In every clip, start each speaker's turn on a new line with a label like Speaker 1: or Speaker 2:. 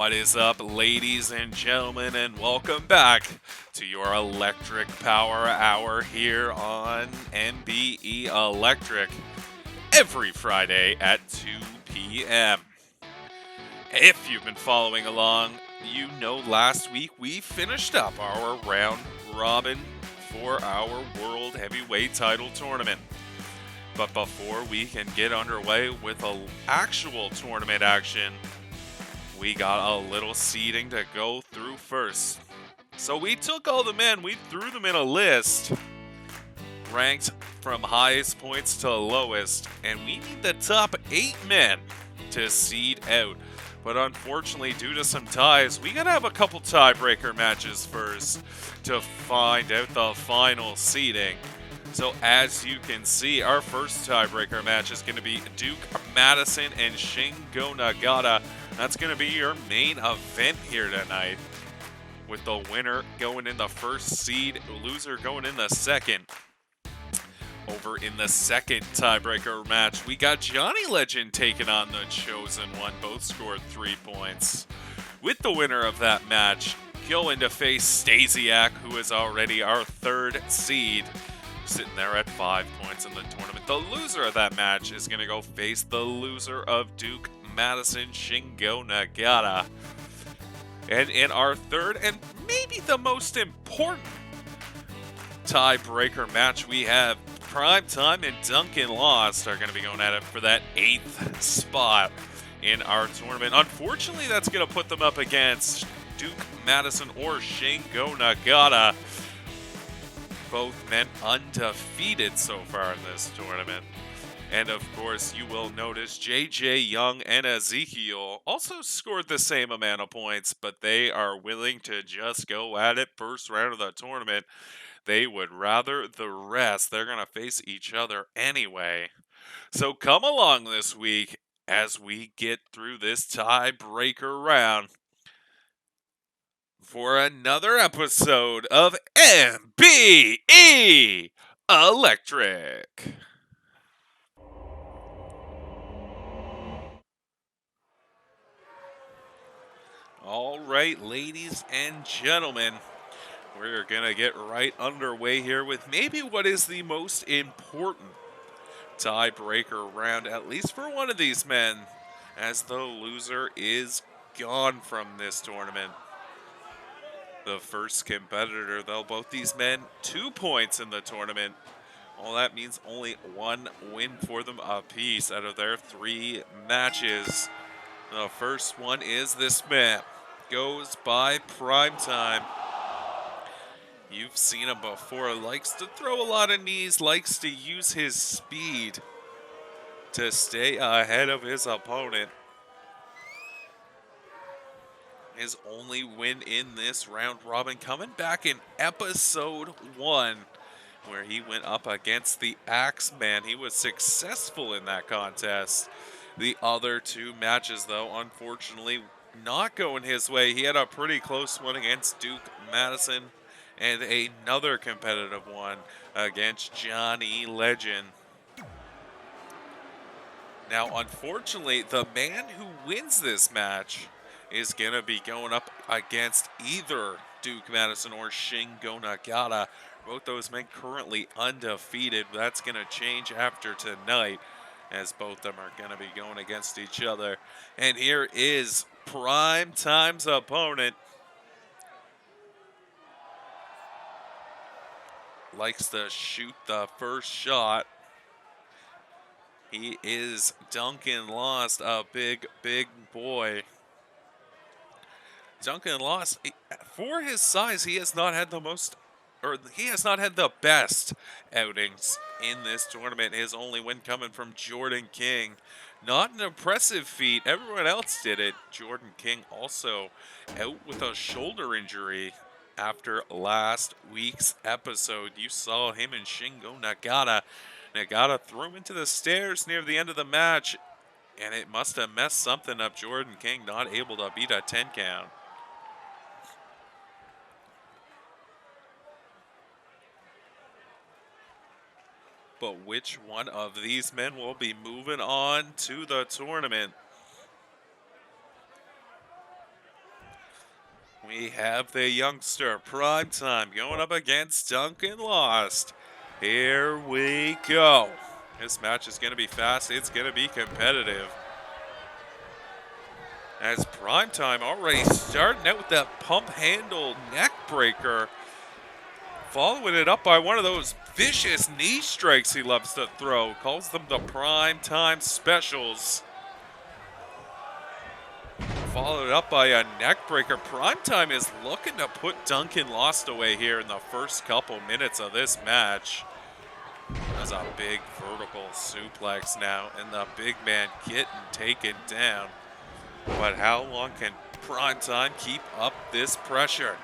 Speaker 1: What is up, ladies and gentlemen, and welcome back to your Electric Power Hour here on MBE Electric every Friday at 2 p.m. If you've been following along, you know last week we finished up our round robin for our World Heavyweight Title Tournament. But before we can get underway with an actual tournament action, we got a little seeding to go through first. So we took all the men, we threw them in a list, ranked from highest points to lowest, and we need the top 8 men to seed out. But unfortunately, due to some ties, we gotta have a couple tiebreaker matches first to find out the final seeding. So as you can see, our first tiebreaker match is going to be Duke Madison and Shingo Ngata. That's going to be your main event here tonight, with the winner going in the first seed, loser going in the second. Over in the second tiebreaker match, we got Johnny Legend taking on the Chosen One. Both scored 3 points. With the winner of that match going to face Stasiak, who is already our third seed, sitting there at 5 points in the tournament. The loser of that match is going to go face the loser of Duke Madison, Shingo Ngata. And in our third and maybe the most important tiebreaker match we have, Primetime and Duncan Lost are going to be going at it for that 8th spot in our tournament. Unfortunately, that's going to put them up against Duke Madison or Shingo Ngata. Both men undefeated so far in this tournament. And of course, you will notice JJ Young and Ezekiel also scored the same amount of points, but they are willing to just go at it first round of the tournament. They would rather the rest. They're going to face each other anyway. So come along this week as we get through this tiebreaker round for another episode of MBE Electric. All right, ladies and gentlemen, we're going to get right underway here with maybe what is the most important tiebreaker round, at least for one of these men, as the loser is gone from this tournament. The first competitor, though, both these men 2 points in the tournament. All that means only 1 win for them apiece out of their 3 matches. The first one is this man. Goes by Primetime. You've seen him before. Likes to throw a lot of knees. Likes to use his speed to stay ahead of his opponent. His only win in this round robin coming back in episode 1, where he went up against the Axeman. He was successful in that contest. The other 2 matches, though, unfortunately not going his way. He had a pretty close one against Duke Madison and another competitive one against Johnny Legend. Now, unfortunately, the man who wins this match is going to be going up against either Duke Madison or Shingo Ngata. Both those men currently undefeated. That's going to change after tonight, as both of them are going to be going against each other. And here is Primetime's opponent. Likes to shoot the first shot. He is Duncan Lost, a big, big boy. Duncan Lost, for his size, he has not had the best outings in this tournament. His only win coming from Jordan King. Not an impressive feat. Everyone else did it. Jordan King also out with a shoulder injury after last week's episode. You saw him and Shingo Ngata. Ngata threw him into the stairs near the end of the match, and it must have messed something up. Jordan King not able to beat a 10 count. But which one of these men will be moving on to the tournament? We have the youngster Primetime going up against Duncan Lost. Here we go. This match is going to be fast. It's going to be competitive. As Primetime already starting out with that pump handle neck breaker. Following it up by one of those vicious knee strikes he loves to throw. Calls them the Primetime Specials. Followed up by a neck breaker. Primetime is looking to put Duncan Lost away here in the first couple minutes of this match. That's a big vertical suplex now, and the big man getting taken down. But how long can Primetime keep up this pressure?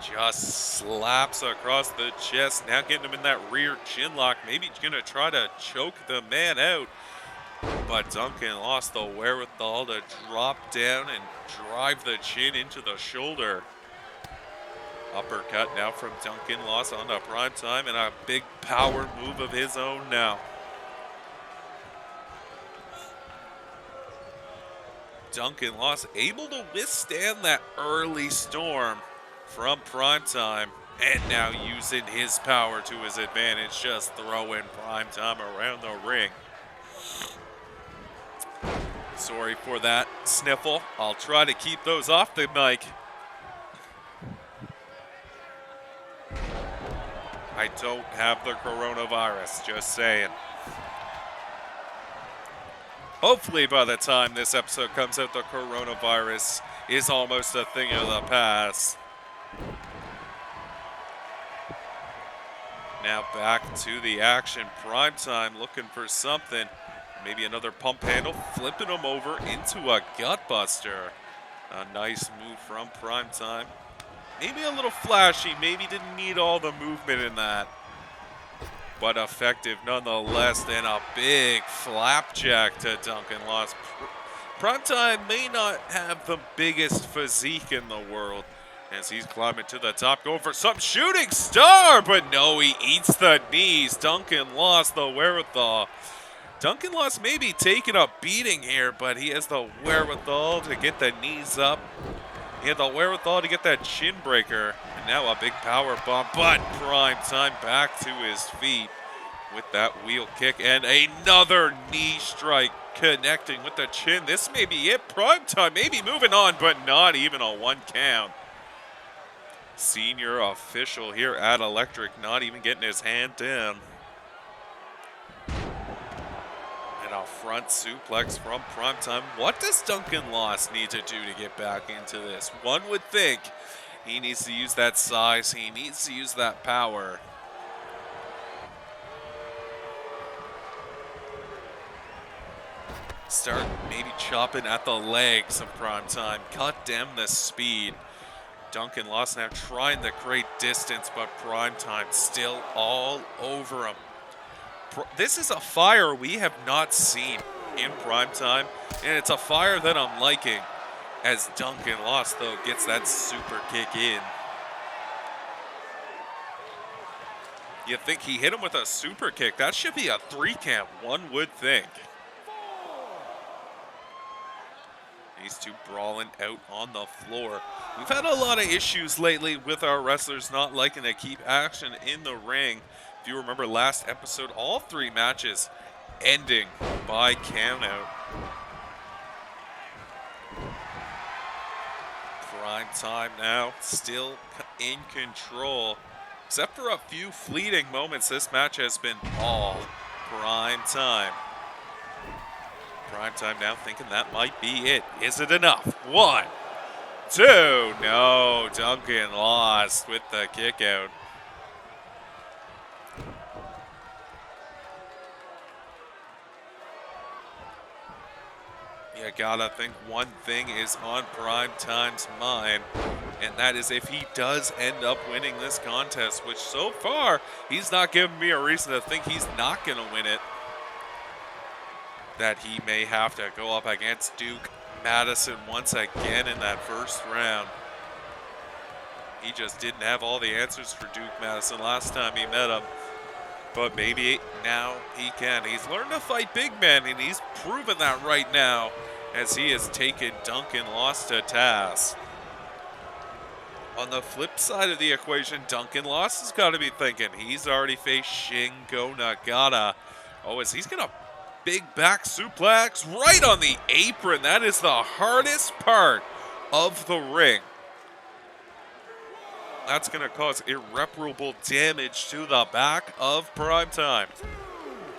Speaker 1: Just slaps across the chest, now getting him in that rear chin lock. Maybe he's going to try to choke the man out. But Duncan lost the wherewithal to drop down and drive the chin into the shoulder. Uppercut now from Duncan Lost onto Primetime, and a big power move of his own now. Duncan Lost able to withstand that early storm from Primetime, and now using his power to his advantage, just throwing Primetime around the ring. Sorry for that sniffle. I'll try to keep those off the mic. I don't have the coronavirus, just saying. Hopefully by the time this episode comes out, the coronavirus is almost a thing of the past. Now back to the action. Primetime looking for something. Maybe another pump handle, flipping him over into a gutbuster. A nice move from Primetime. Maybe a little flashy, maybe didn't need all the movement in that. But effective nonetheless, and a big flapjack to Duncan Lost. Primetime may not have the biggest physique in the world as he's climbing to the top, going for some shooting star, but no, he eats the knees. Duncan Lost the wherewithal. Duncan Lost may be taking a beating here, but he has the wherewithal to get the knees up. He had the wherewithal to get that chin breaker. And now a big power bomb, but Primetime back to his feet with that wheel kick and another knee strike connecting with the chin. This may be it. Primetime maybe moving on, but not even a 1 count. Senior official here at Electric not even getting his hand down. A front suplex from Primetime. What does Duncan Lost need to do to get back into this? One would think he needs to use that size. He needs to use that power. Start maybe chopping at the legs of Primetime. Cut down the speed. Duncan Lost now trying to create distance, but Primetime still all over him. This is a fire we have not seen in Primetime, and it's a fire that I'm liking as Duncan Lost, though, gets that super kick in. You think he hit him with a super kick. That should be a 3 count, one would think. These two brawling out on the floor. We've had a lot of issues lately with our wrestlers not liking to keep action in the ring. If you remember last episode, all 3 matches ending by countout. Primetime now still in control. Except for a few fleeting moments, this match has been all Primetime. Primetime now thinking that might be it. Is it enough? 1, 2. No, Duncan Lost with the kick out. You gotta think one thing is on Primetime's mind, and that is if he does end up winning this contest, which so far he's not giving me a reason to think he's not gonna win it, that he may have to go up against Duke Madison once again in that first round. He just didn't have all the answers for Duke Madison last time he met him. But maybe now he can. He's learned to fight big men, and he's proven that right now as he has taken Duncan Lost to task. On the flip side of the equation, Duncan Lost has got to be thinking he's already faced Shingo Ngata. Oh, as he's going to big back suplex right on the apron. That is the hardest part of the ring. That's going to cause irreparable damage to the back of Primetime,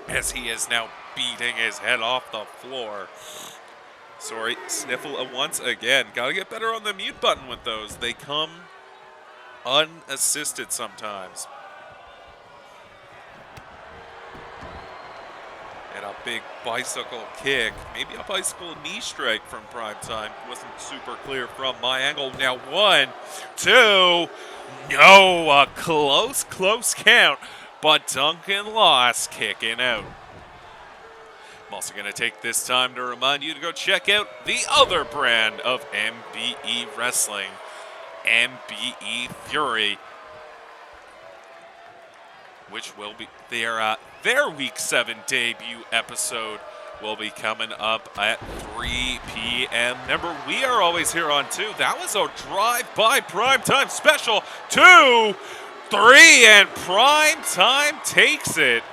Speaker 1: as he is now beating his head off the floor. Sorry, sniffle once again. Got to get better on the mute button with those. They come unassisted sometimes. And a big bicycle kick. Maybe a bicycle knee strike from Primetime. Wasn't super clear from my angle. Now 1, 2. No, a close count. But Duncan Lost kicking out. I'm also going to take this time to remind you to go check out the other brand of MBE Wrestling, MBE Fury, which will be their Week 7 debut episode will be coming up at 3 p.m. Remember, we are always here on 2. That was a drive-by Primetime special. 2, 3, and Primetime takes it.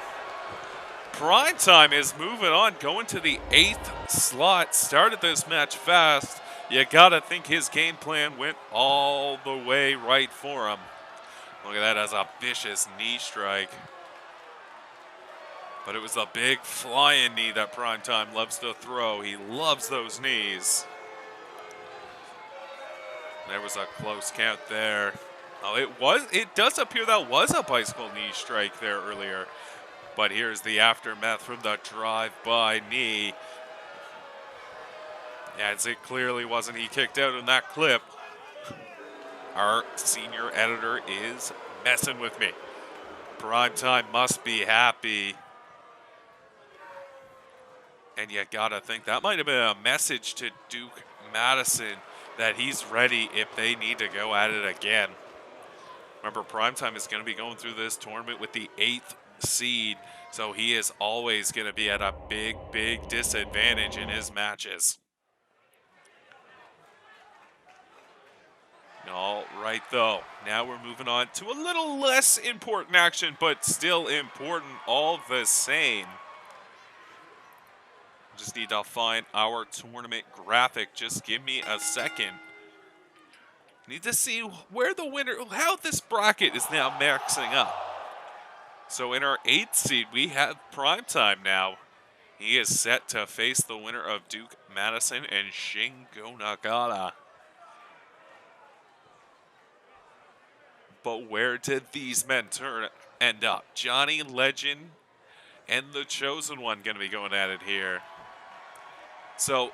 Speaker 1: Primetime is moving on, going to the 8th slot. Started this match fast. You gotta think his game plan went all the way right for him. Look at that as a vicious knee strike. But it was a big flying knee that Primetime loves to throw. He loves those knees. There was a close count there. Oh, it does appear that was a bicycle knee strike there earlier. But here's the aftermath from the drive-by knee. As it clearly wasn't. He kicked out in that clip. Our senior editor is messing with me. Primetime must be happy. And you gotta think that might have been a message to Duke Madison that he's ready if they need to go at it again. Remember, Primetime is going to be going through this tournament with the 8th seed, so he is always going to be at a big disadvantage in his matches. All right, though. Now we're moving on to a little less important action, but still important all the same. Just need to find our tournament graphic. Just give me a second. Need to see where the winner, how this bracket is now maxing up. So in our 8th seed, we have Primetime now. He is set to face the winner of Duke Madison and Shingo Ngata. But where did these men end up? Johnny Legend and the Chosen One going to be going at it here. So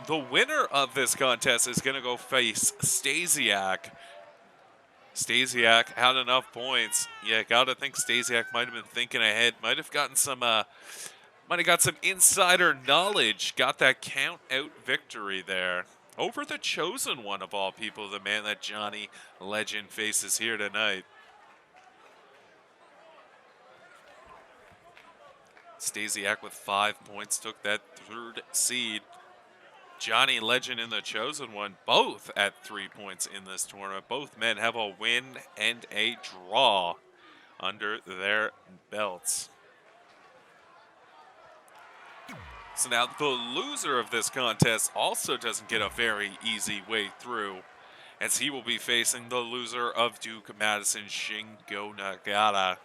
Speaker 1: the winner of this contest is going to go face Stasiak. Stasiak had enough points. Yeah, gotta think Stasiak might have been thinking ahead. Might have gotten some, might have got some insider knowledge. Got that count out victory there over the Chosen One of all people, the man that Johnny Legend faces here tonight. Stasiak with 5 points took that 3rd seed. Johnny Legend and the Chosen One both at 3 points in this tournament. Both men have a win and a draw under their belts. So now the loser of this contest also doesn't get a very easy way through, as he will be facing the loser of Duke Madison, Shingo Ngata.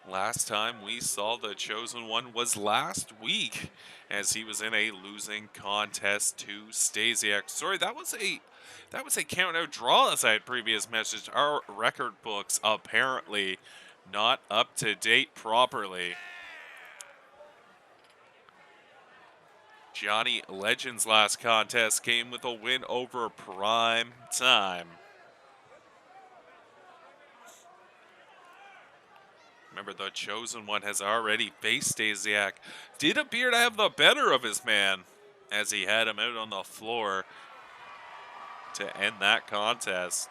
Speaker 1: Last time we saw the Chosen One was last week, as he was in a losing contest to Stasiak. Sorry, that was a count-out draw, as I had previous messaged. Our record books apparently not up to date properly. Johnny Legend's last contest came with a win over Primetime. Remember, the Chosen One has already faced Stasiak. Did appear to have the better of his man as he had him out on the floor to end that contest.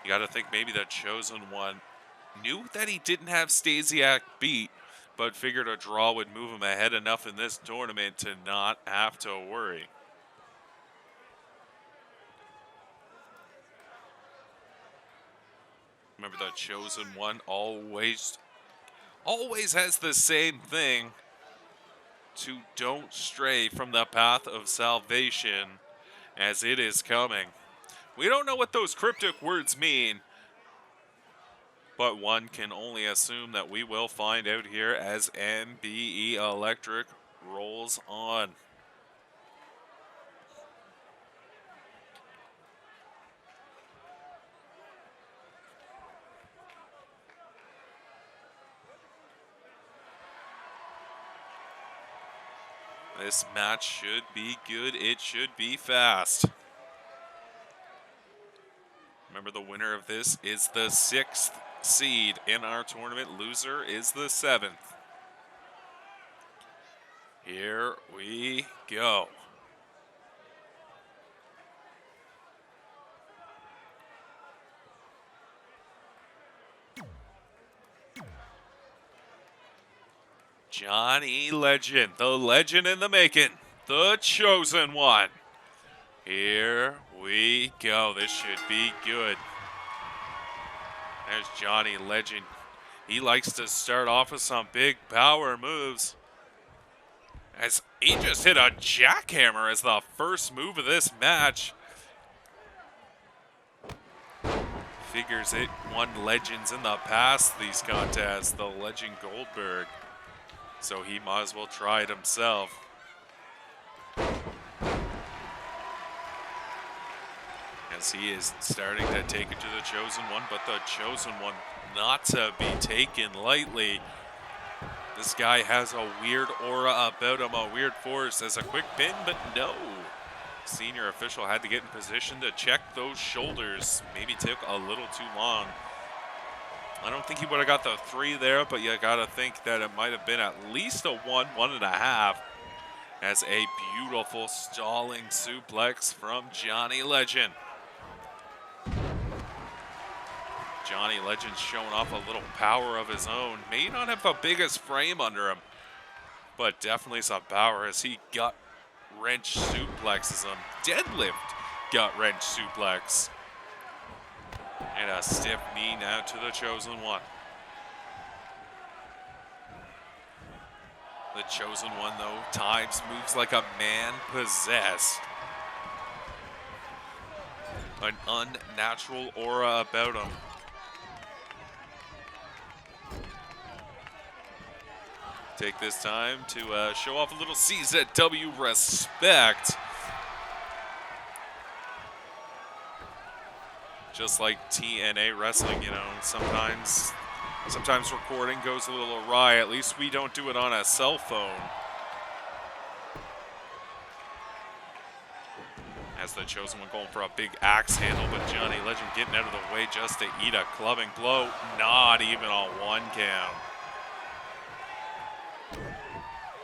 Speaker 1: You got to think maybe the Chosen One knew that he didn't have Stasiak beat, but figured a draw would move him ahead enough in this tournament to not have to worry. Remember, the Chosen One always has the same thing: to don't stray from the path of salvation as it is coming. We don't know what those cryptic words mean, but one can only assume that we will find out here as MBE Electric rolls on. This match should be good. It should be fast. Remember, the winner of this is the 6th seed in our tournament. Loser is the 7th. Here we go. Johnny Legend, the legend in the making, the Chosen One. Here we go. This should be good. There's Johnny Legend. He likes to start off with some big power moves, as he just hit a jackhammer as the first move of this match. Figures it won legends in the past, these contests, the legend Goldberg. So he might as well try it himself. As he is starting to take it to the Chosen One, but the Chosen One not to be taken lightly. This guy has a weird aura about him, a weird force. As a quick pin, but no. Senior official had to get in position to check those shoulders. Maybe took a little too long. I don't think he would have got the 3 there, but you got to think that it might have been at least a 1.5. As a beautiful stalling suplex from Johnny Legend. Johnny Legend showing off a little power of his own. May not have the biggest frame under him, but definitely some power as he gut wrench suplexes him. Deadlift gut wrench suplex. And a stiff knee now to the Chosen One. The Chosen One, though, times moves like a man possessed. An unnatural aura about him. Take this time to show off a little CZW respect. Just like TNA wrestling, you know, sometimes recording goes a little awry. At least we don't do it on a cell phone. As the Chosen One going for a big axe handle, but Johnny Legend getting out of the way just to eat a clubbing blow. Not even a 1 count.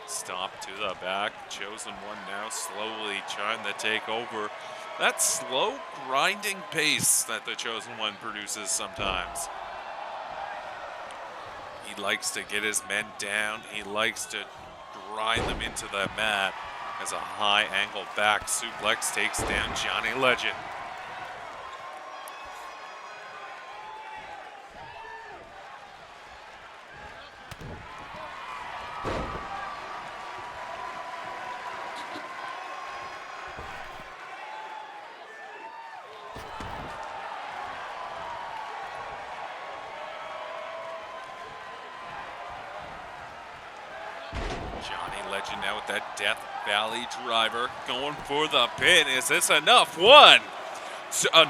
Speaker 1: Stop to the back. Chosen One now slowly trying to take over. That slow grinding pace that the Chosen One produces sometimes. He likes to get his men down. He likes to grind them into the mat as a high angle back suplex takes down Johnny Legend. Now with that Death Valley driver going for the pin. Is this enough? 1.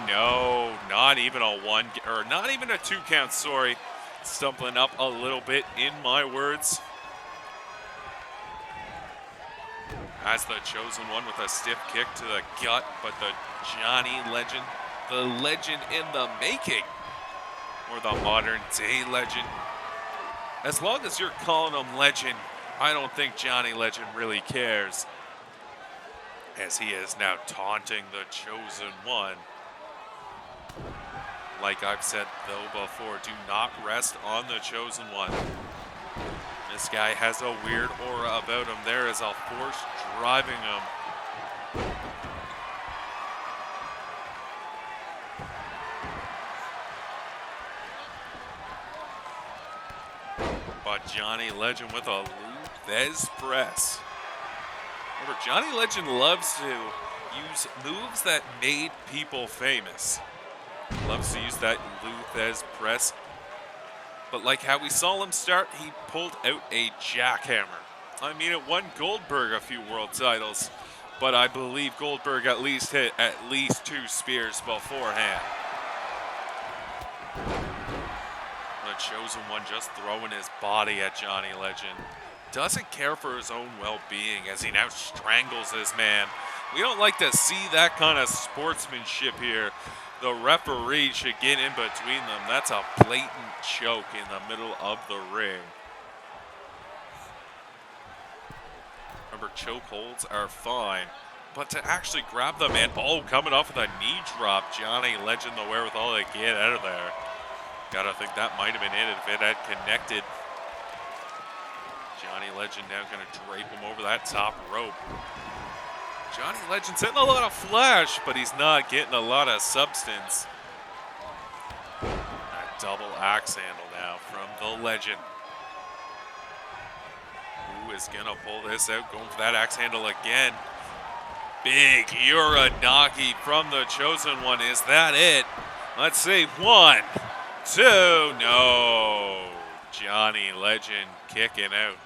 Speaker 1: No, not even a 1, or not even a 2 count, sorry. Stumbling up a little bit in my words. As the Chosen One with a stiff kick to the gut, but the Johnny Legend, the legend in the making, or the modern day legend, As long as you're calling him Legend, I don't think Johnny Legend really cares. As he is now taunting the Chosen One. Like I've said, though, before, do not rest on the Chosen One. This guy has a weird aura about him. There is a force driving him. But Johnny Legend with a Luthez press. Remember, Johnny Legend loves to use moves that made people famous. Loves to use that Luthez press. But like how we saw him start, he pulled out a jackhammer. I mean, it won Goldberg a few world titles, but I believe Goldberg at least hit at least 2 spears beforehand. The Chosen One just throwing his body at Johnny Legend. Doesn't care for his own well-being as he now strangles this man. We don't like to see that kind of sportsmanship here. The referee should get in between them. That's a blatant choke in the middle of the ring. Remember, choke holds are fine, but to actually grab the man, coming off with a knee drop, Johnny Legend the wherewithal to get out of there. Gotta think that might have been it if it had connected. Johnny Legend now gonna drape him over that top rope. Johnny Legend's hitting a lot of flash, but he's not getting a lot of substance. That double axe handle now from the Legend. Who is gonna pull this out? Going for that axe handle again. Big Uranagi from the Chosen One. Is that it? Let's see. 1, 2. No. Johnny Legend kicking out.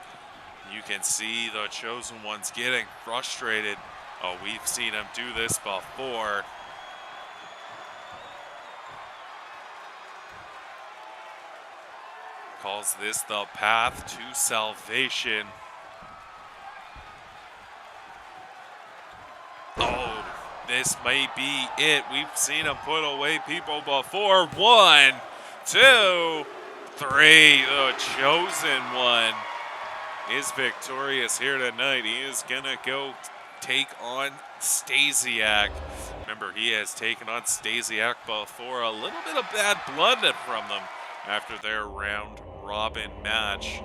Speaker 1: You can see the Chosen One's getting frustrated. Oh, we've seen him do this before. Calls this the path to salvation. Oh, this may be it. We've seen him put away people before. 1, 2, 3. The Chosen One is victorious here tonight. He is gonna go take on Stasiak. Remember, he has taken on Stasiak before. A little bit of bad blood from them after their round robin match.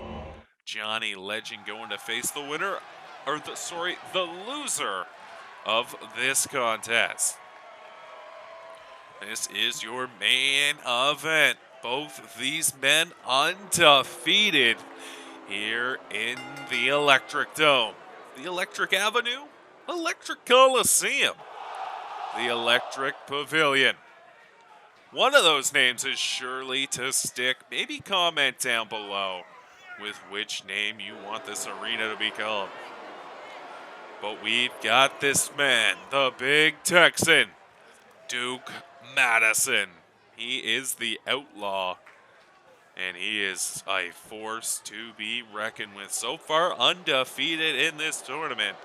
Speaker 1: Johnny Legend going to face the winner, or the loser of this contest. This is your main event. Both these men undefeated here in the Electric Dome. The Electric Avenue, Electric Coliseum, the Electric Pavilion. One of those names is surely to stick. Maybe comment down below with which name you want this arena to be called. But we've got this man, the Big Texan, Duke Madison. He is the outlaw, and he is a force to be reckoned with. So far, undefeated in this tournament.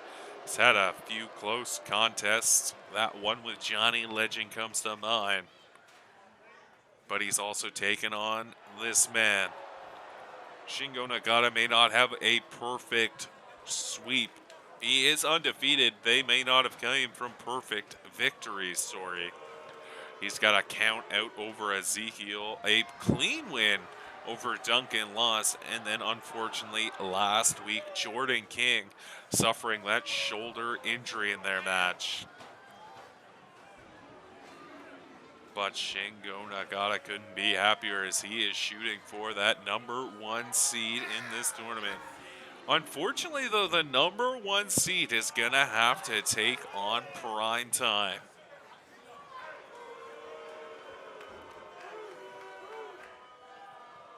Speaker 1: He's had a few close contests. That one with Johnny Legend comes to mind. But he's also taken on this man. Shingo Ngata may not have a perfect sweep. He is undefeated. They may not have come from perfect victories, sorry. He's got a count out over Ezekiel, a clean win over Duncan lost, and then unfortunately last week, Jordan King suffering that shoulder injury in their match. But Shingo Ngata couldn't be happier as he is shooting for that #1 seed in this tournament. Unfortunately, though, the #1 seed is going to have to take on Primetime.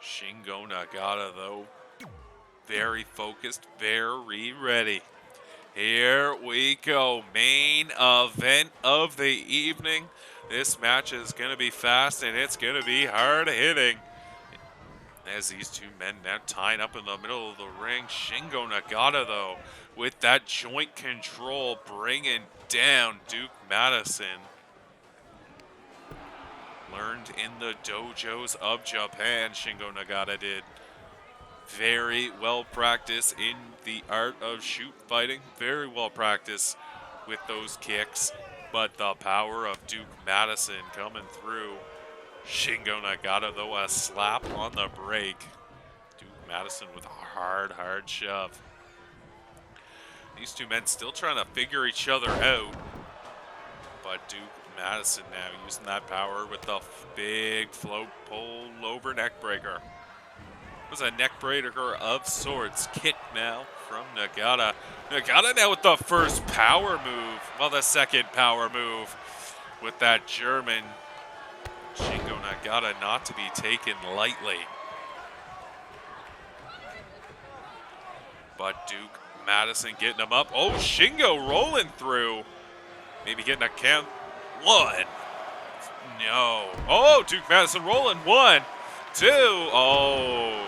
Speaker 1: Shingo Ngata, though, very focused, very ready. Here we go. Main event of the evening. This match is going to be fast and it's going to be hard hitting. As these two men now tying up in the middle of the ring. Shingo Ngata, though, with that joint control, bringing down Duke Madison. Learned in the dojos of Japan, Shingo Ngata did. very well practiced in the art of shoot fighting. Very well practiced with those kicks. But the power of Duke Madison coming through. Shingo Ngata, though, a slap on the break. Duke Madison with a hard shove. These two men still trying to figure each other out. But Duke Madison now using that power with the big float pull over neck breaker. It was a neck breaker of sorts. Kick now from Ngata. Ngata now with the first power move. Well, the second power move with that German. Shingo Ngata not to be taken lightly. But Duke Madison getting him up. Oh, Shingo rolling through. Maybe getting a count. One. No. Oh, Duke Madison rolling. 1, 2. Oh.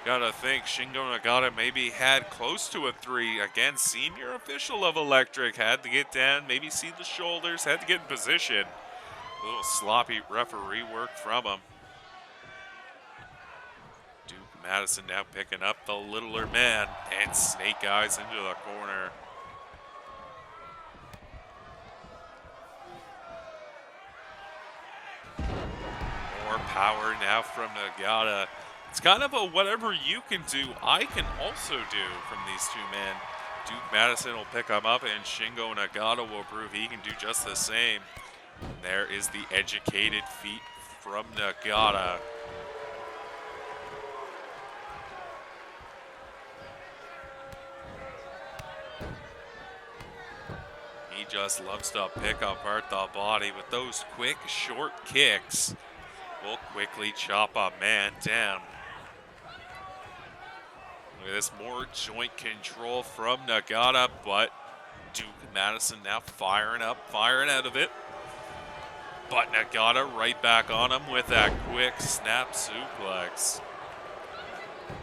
Speaker 1: Gotta think Shingo Ngata maybe had close to a 3. Again, senior official of Electric. Had to get down, maybe see the shoulders, had to get in position. A little sloppy referee work from him. Duke Madison now picking up the littler man and snake eyes into the corner. More power now from Ngata. It's kind of a whatever you can do, I can also do from these two men. Duke Madison will pick him up and Shingo Ngata will prove he can do just the same. There is the educated feet from Ngata. He just loves to pick apart the body with those quick, short kicks. Will quickly chop a man down. Look at this, more joint control from Ngata, but Duke Madison now firing up, firing out of it. But Ngata right back on him with that quick snap suplex.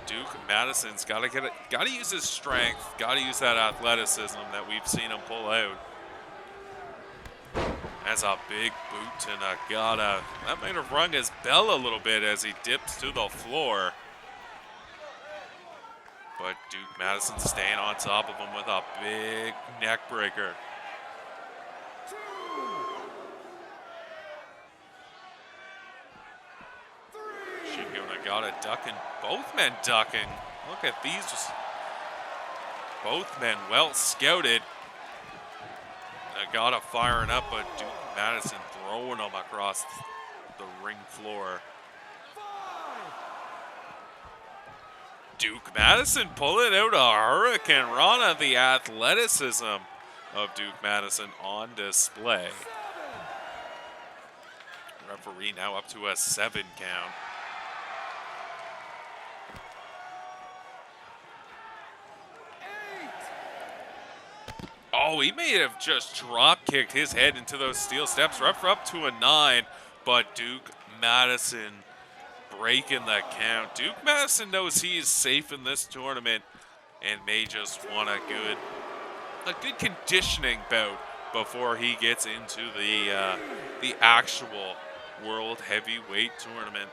Speaker 1: Duke Madison's got to use his strength, got to use that athleticism that we've seen him pull out. As a big boot to Ngata. That might have rung his bell a little bit as he dips to the floor. But Duke Madison staying on top of him with a big neck breaker. Shingo Ngata ducking. Both men ducking. Look at these. Both men well scouted. Ngata firing up, but Duke Madison throwing him across the ring floor. Duke Madison pulling out a Hurricane Rana, the athleticism of Duke Madison on display. Referee now up to a 7 count. Oh, he may have just drop kicked his head into those steel steps. Ref up to a 9, but Duke Madison breaking the count. Duke Madison knows he is safe in this tournament and may just want a good conditioning bout before he gets into the actual World Heavyweight Tournament.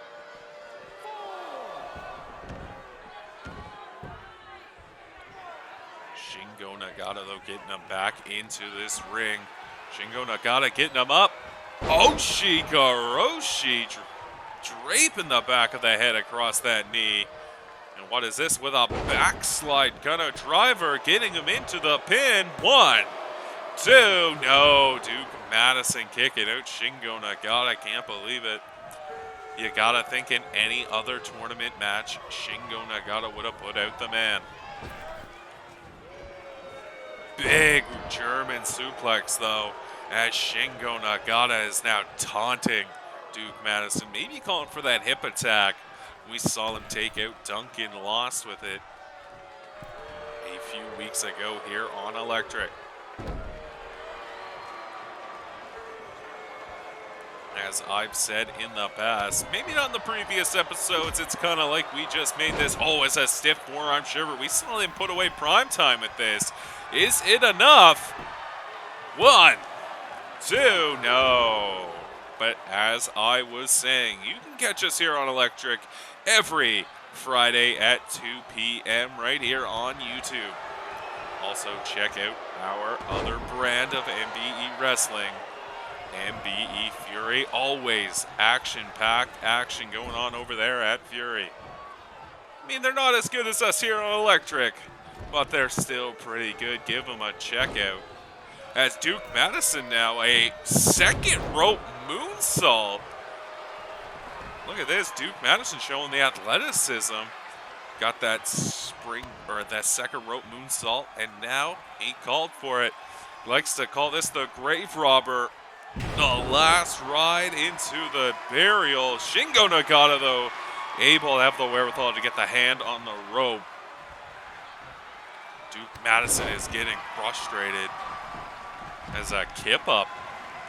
Speaker 1: Shingo Ngata, though, getting him back into this ring. Shingo Ngata getting him up. Oshikaroshi draping the back of the head across that knee. And what is this with a backslide kind of driver getting him into the pin? 1, 2, no. Duke Madison kicking out Shingo Ngata. Can't believe it. You gotta think in any other tournament match, Shingo Ngata would have put out the man. Big German suplex, though, as Shingo Ngata is now taunting Duke Madison, maybe calling for that hip attack. We saw him take out Duncan, lost with it a few weeks ago here on Electric. As I've said in the past, maybe not in the previous episodes, it's kind of like we just made this, oh, it's a stiff forearm shiver. We saw him put away Primetime with this. Is it enough? 1, 2, no. But as I was saying, you can catch us here on Electric every Friday at 2 p.m. right here on YouTube. Also, check out our other brand of MBE Wrestling, MBE Fury. Always action-packed action going on over there at Fury. I mean, they're not as good as us here on Electric, but they're still pretty good. Give them a check out. As Duke Madison now, a second rope moonsault. Look at this, Duke Madison showing the athleticism. Got that spring, or that second rope moonsault, and now he called for it. Likes to call this the grave robber. The last ride into the burial. Shingo Ngata, though, able to have the wherewithal to get the hand on the rope. Duke Madison is getting frustrated as a kip up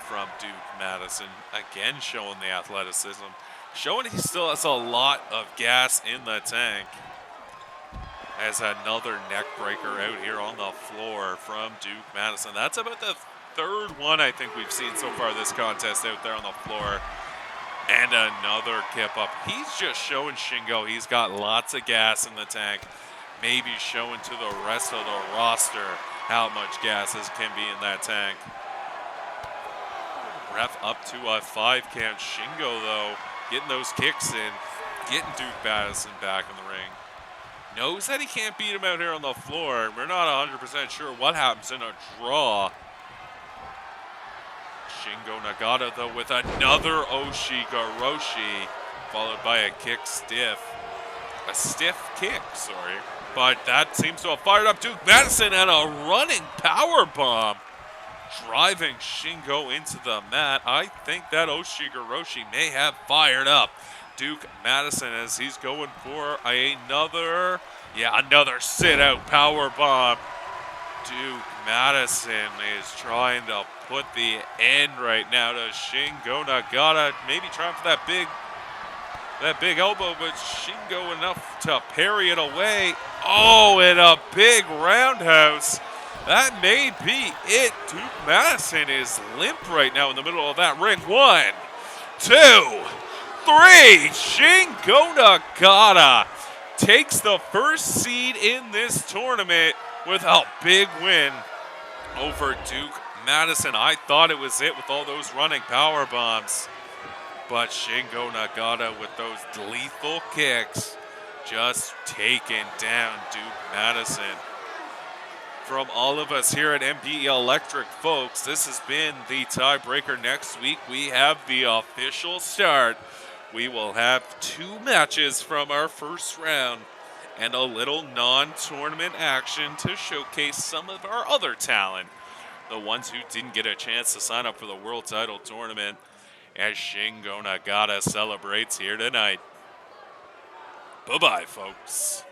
Speaker 1: from Duke Madison. Again, showing the athleticism. Showing he still has a lot of gas in the tank. As another neck breaker out here on the floor from Duke Madison. That's about the third one I think we've seen so far this contest out there on the floor. And another kip up. He's just showing Shingo he's got lots of gas in the tank. Maybe showing to the rest of the roster how much gas can be in that tank. Ref up to a 5 count. Shingo, though, getting those kicks in, getting Duke Madison back in the ring. Knows that he can't beat him out here on the floor. We're not 100% sure what happens in a draw. Shingo Ngata, though, with another Oshigoroshi, followed by a kick stiff. A stiff kick, sorry. But that seems to have fired up Duke Madison, and a running power bomb, driving Shingo into the mat. I think that Oshigoroshi may have fired up Duke Madison as he's going for another sit-out power bomb. Duke Madison is trying to put the end right now to Shingo Ngata. Maybe trying for that big elbow, but Shingo enough to parry it away. Oh, and a big roundhouse. That may be it. Duke Madison is limp right now in the middle of that ring. 1, 2, 3. Shingo Ngata takes the first seed in this tournament with a big win over Duke Madison. I thought it was it with all those running power bombs. But Shingo Ngata with those lethal kicks just taking down Duke Madison. From all of us here at MBE Electric, folks, this has been the tiebreaker. Next week, we have the official start. We will have 2 matches from our first round and a little non-tournament action to showcase some of our other talent. The ones who didn't get a chance to sign up for the World Title Tournament, as Shingo Ngata celebrates here tonight. Bye-bye, folks.